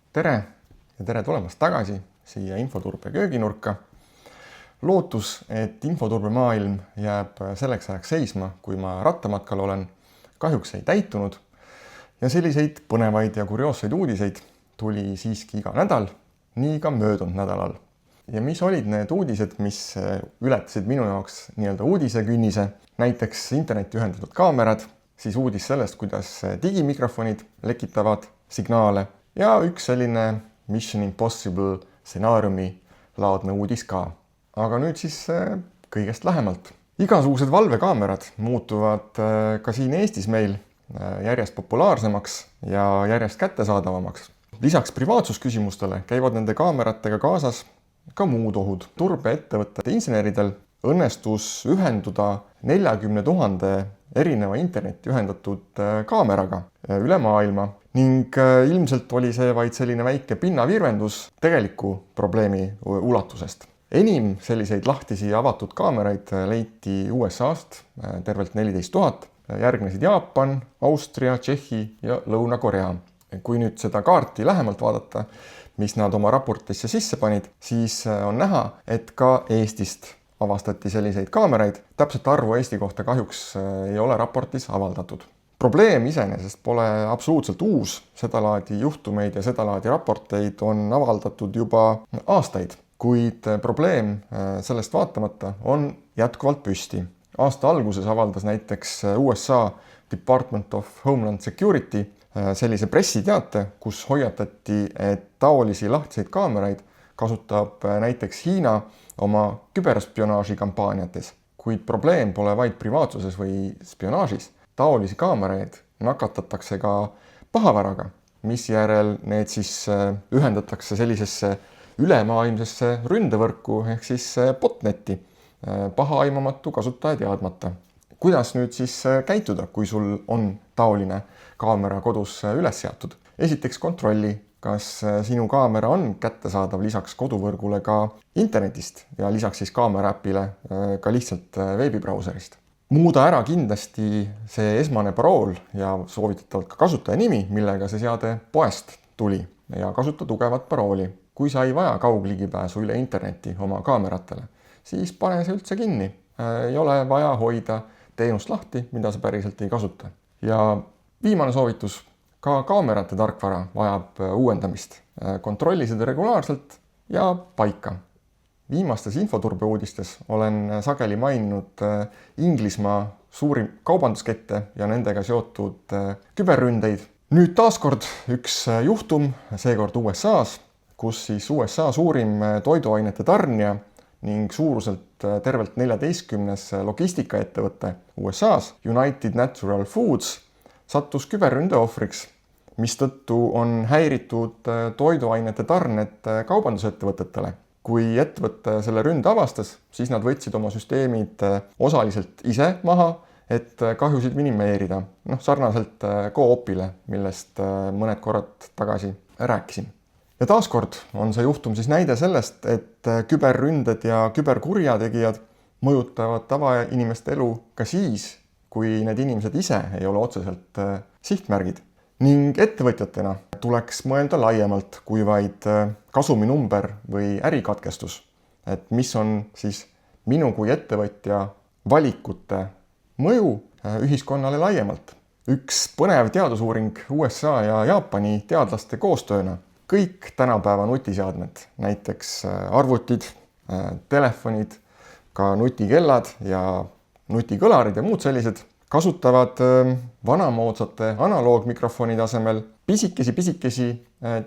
Tere ja tere tulemast tagasi siia Infoturbe kööginurka. Lootus, et infoturbemaailm jääb selleks ajaks seisma, kui ma rattamatkal olen, kahjuks ei täitunud. Ja selliseid põnevaid ja kurioosseid uudiseid tuli siiski iga nädal, nii ka möödunud nädalal. Ja mis olid need uudised, mis ületasid minu jaoks nii-öelda uudisekünnise, näiteks internetti ühendatud kaamerad, siis uudis sellest, kuidas digimikrofonid lekitavad signaale ja üks selline Mission Impossible stsenaariumi laadne uudis ka. Aga nüüd siis kõigest lähemalt. Igasugused valvekaamerad muutuvad ka siin Eestis meil järjest populaarsemaks ja järjest kättesaadavamaks. Lisaks privaatsusküsimustele käivad nende kaameratega kaasas ka muud ohud. Turbeettevõtete inseneridel õnnestus ühenduda 40 000 erineva internetti ühendatud kaameraga üle maailma ning ilmselt oli see vaid selline väike pinnavirvendus tegeliku probleemi ulatusest. Enim selliseid lahtisi ja avatud kaameraid leiti USA-st tervelt 14 000, järgnesid Jaapan, Austria, Tšehhi ja Lõuna-Korea. Kui nüüd seda kaarti lähemalt vaadata, mis nad oma raportisse sisse panid, siis on näha, et ka Eestist avastati selliseid kaameraid. Täpselt arvu Eesti kohta kahjuks ei ole raportis avaldatud. Probleem iseenesest pole absoluutselt uus, sedalaadi juhtumeid ja sedalaadi raporteid on avaldatud juba aastaid, kuid probleem sellest vaatamata on jätkuvalt püsti. Aasta alguses avaldas näiteks USA Department of Homeland Security sellise pressiteate, kus hoiatati, et taolisi lahtiseid kaameraid kasutab näiteks Hiina oma küberspionaaži kampaaniates. Kuid probleem pole vaid privaatsuses või spionaažis. Taolisi kaameraid nakatatakse ka pahavaraga, mis järel need siis ühendatakse sellisesse ülemaailmsesse ründevõrku ehk siis botnetti, pahaaimamatu kasutaja teadmata. Kuidas nüüd siis käituda, kui sul on taoline kaamera kodus üles seatud? Esiteks kontrolli, kas sinu kaamera on kättesaadav lisaks koduvõrgule ka internetist ja lisaks siis kaamera äpile ka lihtsalt veebibrauserist. Muuda ära kindlasti see esmane parool ja soovitatavalt ka kasutaja nimi, millega see seade poest tuli, ja kasuta tugevat parooli. Kui sa ei vaja kaugligipääsu üle interneti oma kaameratele, siis pane see üldse kinni. Ei ole vaja hoida teenust lahti, mida sa päriselt ei kasuta. Ja viimane soovitus, ka kaamerate tarkvara vajab uuendamist. Kontrolli seda regulaarselt ja paika. Viimastes infoturbeuudistes olen sageli maininud Inglismaa suurim kaubanduskette ja nendega seotud küberründeid. Nüüd taaskord üks juhtum, seekord USA-s, kus siis USA suurim toiduainete tarnija ning suuruselt tervelt 14 logistikaettevõte USA-s, United Natural Foods, sattus küberründe ohvriks, mistõttu on häiritud toiduainete tarned kaubandusettevõtetele. Kui ettevõte selle ründe avastas, siis nad võtsid oma süsteemid osaliselt ise maha, et kahjusid minimeerida. Sarnaselt Coopile, millest mõned korrad tagasi rääkisin. Ja taaskord on see juhtum siis näide sellest, et küberründed ja küberkurjategijad mõjutavad tavainimeste elu ka siis, kui need inimesed ise ei ole otseselt sihtmärgid. Ning ettevõtjatena tuleks mõelda laiemalt kui vaid kasuminumber või ärikatkestus, et mis on siis minu kui ettevõtja valikute mõju ühiskonnale laiemalt. Üks põnev teadusuuring USA ja Jaapani teadlaste koostööna. Kõik tänapäeva nutiseadmed, näiteks arvutid, telefonid, ka nutikellad ja nutikõlarid ja muud sellised, kasutavad vanamoodsate analoogmikrofonide asemel pisikesi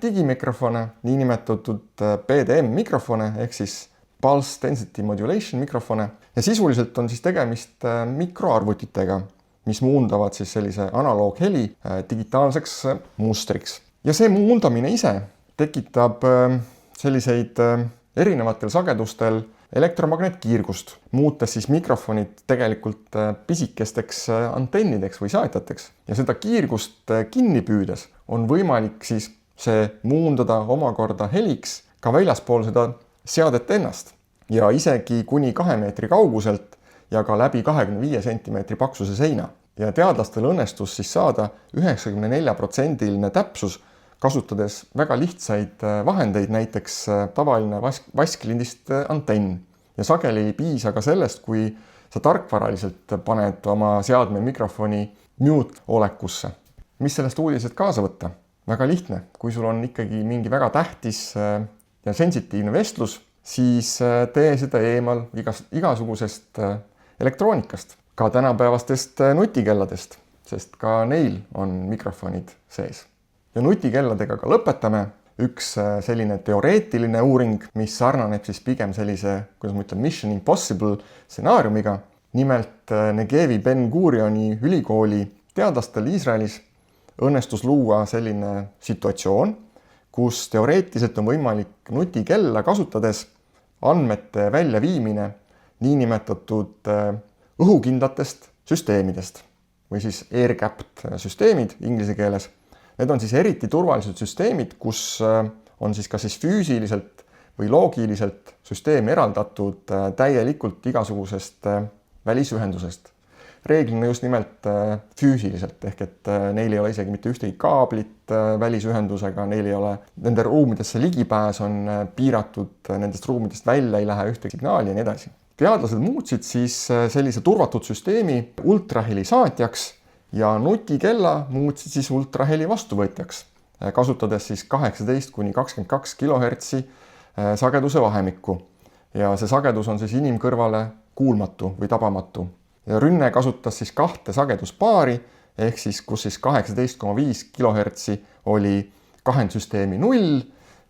digimikrofone, niinimetatud PDM-mikrofone ehk siis Pulse Density Modulation mikrofone. Ja sisuliselt on siis tegemist mikroarvutitega, mis muundavad siis sellise analoogheli digitaalseks mustriks. Ja see muundamine ise tekitab selliseid erinevatel sagedustel elektromagnetkiirgust, muutes siis mikrofonid tegelikult pisikesteks antennideks või saetateks. Ja seda kiirgust kinni püüdes on võimalik siis see muundada omakorda heliks ka väljaspool seda seadet ennast. Ja isegi kuni 2 meetri kauguselt ja ka läbi 25 cm paksuse seina. Ja teadlastel õnnestus siis saada 94% täpsus kasutades väga lihtsaid vahendeid, näiteks tavaline vasklindist antenn. Ja sageli ei piisa ka sellest, kui sa tarkvaraliselt paned oma seadme mikrofoni mute olekusse. Mis sellest uudisest kaasa võtta? Väga lihtne. Kui sul on ikkagi mingi väga tähtis ja sensitiivne vestlus, siis tee seda eemal igasugusest elektroonikast, ka tänapäevastest nutikelladest, sest ka neil on mikrofonid sees. Ja nutikelladega ka lõpetame. Üks selline teoreetiline uuring, mis sarnaneb siis pigem sellise, kuidas ma ütlen, Mission Impossible stsenaariumiga. Nimelt Negevi Ben Gurioni ülikooli teadlastel Iisraelis õnnestus luua selline situatsioon, kus teoreetiliselt on võimalik nutikella kasutades andmete väljaviimine niinimetatud õhukindlatest süsteemidest või siis air-gapped süsteemid inglise keeles. Need on siis eriti turvalised süsteemid, kus on siis kas siis füüsiliselt või loogiliselt süsteem eraldatud täielikult igasugusest välisühendusest. Reeglina just nimelt füüsiliselt, ehk et neil ei ole isegi mitte ühtegi kaablit välisühendusega, neil ei ole, nende ruumidesse ligipääs on piiratud, nendest ruumidest välja ei lähe ühtegi signaali ja nii edasi. Teadlased muutsid siis sellise turvatud süsteemi ultraheli saatjaks ja nutikella muutsid siis ultraheli vastuvõtjaks, kasutades siis 18 kuni 22 kHz sageduse vahemikku. Ja see sagedus on siis inimkõrvale kuulmatu või tabamatu. Ja rünne kasutas siis 2 sageduspaari, ehk siis kus siis 18,5 kHz oli kahendsüsteemi 0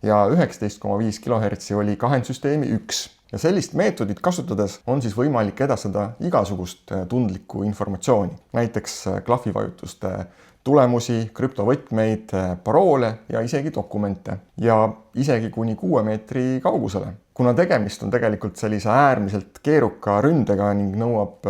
ja 19,5 kHz oli kahendsüsteemi 1. Ja sellist meetodit kasutades on siis võimalik edastada igasugust tundlikku informatsiooni, näiteks klahvivajutuste tulemusi, krüptovõtmeid, paroole ja isegi dokumente ja isegi kuni 6 meetri kaugusele. Kuna tegemist on tegelikult sellise äärmiselt keeruka ründega ning nõuab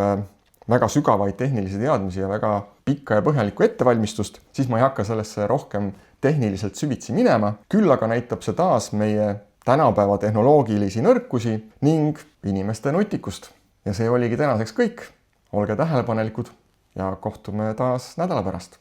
väga sügavaid tehnilisi teadmisi ja väga pikka ja põhjalikku ettevalmistust, siis ma ei hakka sellesse rohkem tehniliselt süvitsi minema, küll aga näitab see taas meie tänapäeva tehnoloogilisi nõrkusi ning inimeste nutikust. Ja see oligi tänaseks kõik. Olge tähelepanelikud ja kohtume taas nädala pärast.